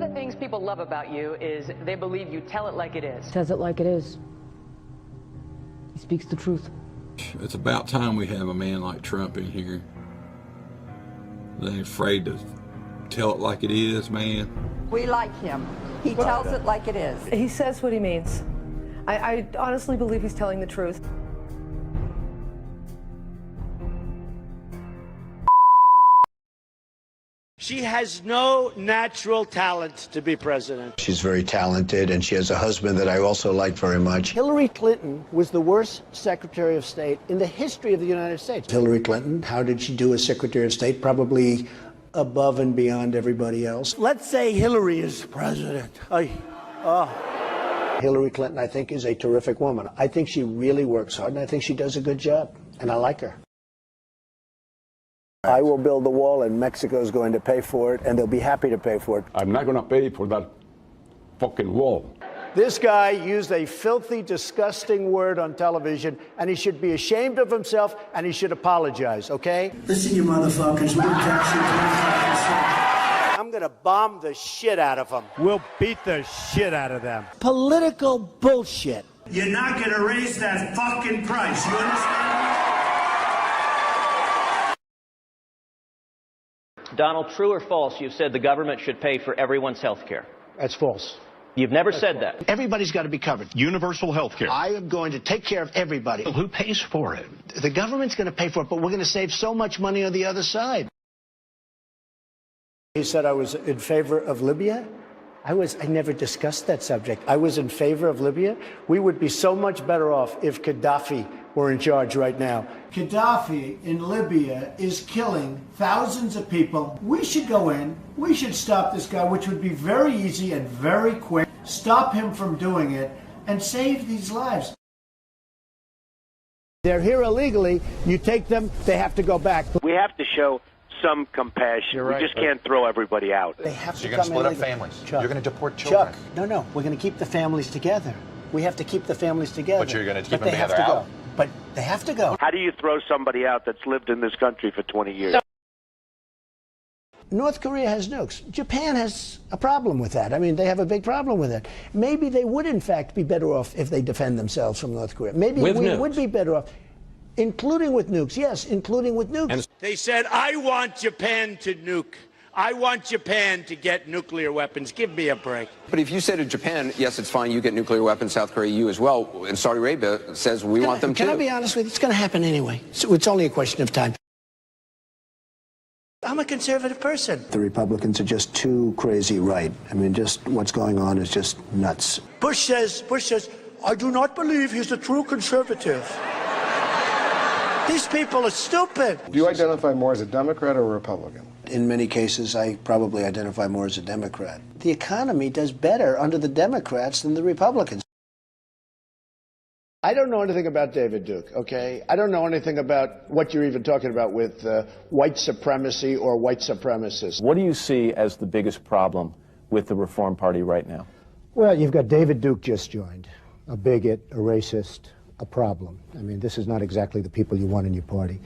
of the things people love about you is they believe you tell it like it is. Says it like it is. He speaks the truth. It's about time we have a man like Trump in here. They ain't afraid to tell it like it is, man. We like him. He tells it like it is. He says what he means. I honestly believe he's telling the truth. She has no natural talent to be president. She's very talented, and she has a husband that I also like very much. Hillary Clinton was the worst Secretary of State in the history of the United States. Hillary Clinton, how did she do as Secretary of State? Probably above and beyond everybody else. Let's say Hillary is president. Hillary Clinton, I think, is a terrific woman. I think she really works hard, and I think she does a good job, and I like her. I will build the wall, and Mexico's going to pay for it, and they'll be happy to pay for it. I'm not going to pay for that fucking wall. This guy used a filthy, disgusting word on television, and he should be ashamed of himself, and he should apologize, okay? Listen, you motherfuckers, we're taxing 25%. I'm going to bomb the shit out of them. We'll beat the shit out of them. Political bullshit. You're not going to raise that fucking price, you understand? Donald, true or false, you've said the government should pay for everyone's health care? That's false. You've never said that. Everybody's got to be covered. Universal health care. I am going to take care of everybody. Who pays for it? The government's going to pay for it, but we're going to save so much money on the other side. He said I was in favor of Libya. I never discussed that subject. I was in favor of Libya. We would be so much better off if Gaddafi were in charge right now. Gaddafi in Libya is killing thousands of people. We should go in. We should stop this guy, which would be very easy and very quick. Stop him from doing it and save these lives. They're here illegally. You take them, they have to go back. We have to show some compassion. You're right, we just can't throw everybody out. They have So to you're going to split up illegally. families. Chuck, You're going to deport children. Chuck, no, we're going to keep the families together. We have to keep the families together. But you're going to keep them they have together to out. go. But they have to go. How do you throw somebody out that's lived in this country for 20 years? North Korea has nukes. Japan has a problem with that. I mean, they have a big problem with it. Maybe they would, in fact, be better off if they defend themselves from North Korea. Maybe we would be better off, including with nukes. Yes, including with nukes. They said, I want Japan to nuke. I want Japan to get nuclear weapons. Give me a break. But if you say to Japan, yes, it's fine, you get nuclear weapons, South Korea, you as well, and Saudi Arabia says we want them too. Can I be honest with you? It's going to happen anyway. So it's only a question of time. I'm a conservative person. The Republicans are just too crazy right. I mean, just what's going on is just nuts. Bush says, I do not believe he's a true conservative. These people are stupid. Do you identify more as a Democrat or a Republican? In many cases, I probably identify more as a Democrat. The economy does better under the Democrats than the Republicans. I don't know anything about David Duke, okay? I don't know anything about what you're even talking about with white supremacy or white supremacists. What do you see as the biggest problem with the Reform Party right now? Well, you've got David Duke just joined, a bigot, a racist, a problem. I mean, this is not exactly the people you want in your party.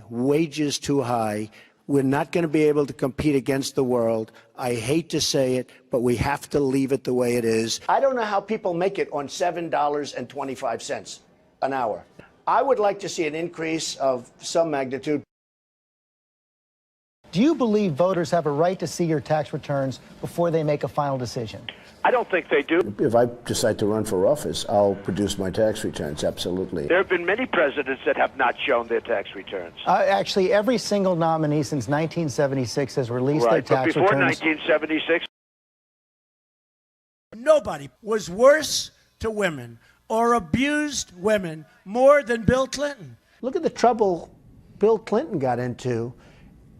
Wages too high. We're not going to be able to compete against the world. I hate to say it, but we have to leave it the way it is. I don't know how people make it on $7.25 an hour. I would like to see an increase of some magnitude. Do you believe voters have a right to see your tax returns before they make a final decision? I don't think they do. If I decide to run for office, I'll produce my tax returns, absolutely. There have been many presidents that have not shown their tax returns. Actually, every single nominee since 1976 has released their tax before returns. 1976. Nobody was worse to women or abused women more than Bill Clinton. Look at the trouble Bill Clinton got into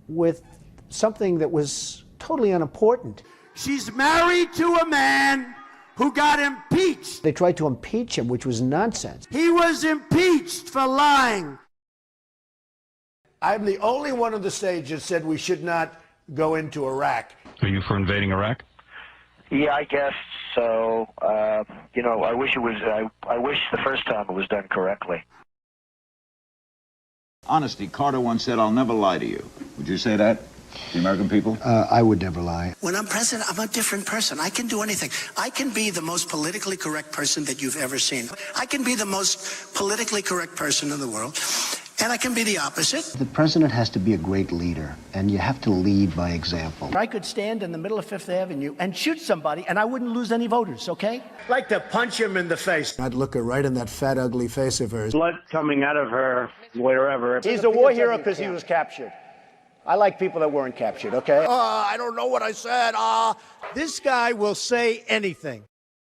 with something that was totally unimportant. She's married to a man who got impeached. They tried to impeach him, which was nonsense. He was impeached for lying. I'm the only one on the stage that said we should not go into Iraq. Are you for invading Iraq? Yeah, I guess so. You know, I wish it was. I wish the first time it was done correctly. Honesty, Carter once said, "I'll never lie to you." Would you say that? The American people? I would never lie. When I'm president, I'm a different person. I can do anything. I can be the most politically correct person that you've ever seen. I can be the most politically correct person in the world. And I can be the opposite. The president has to be a great leader, and you have to lead by example. I could stand in the middle of Fifth Avenue and shoot somebody, and I wouldn't lose any voters, okay? Like to punch him in the face. I'd look her right in that fat, ugly face of hers. Blood coming out of her, wherever. He's a war hero because he was captured. I like people that weren't captured, okay? I don't know what I said. This guy will say anything.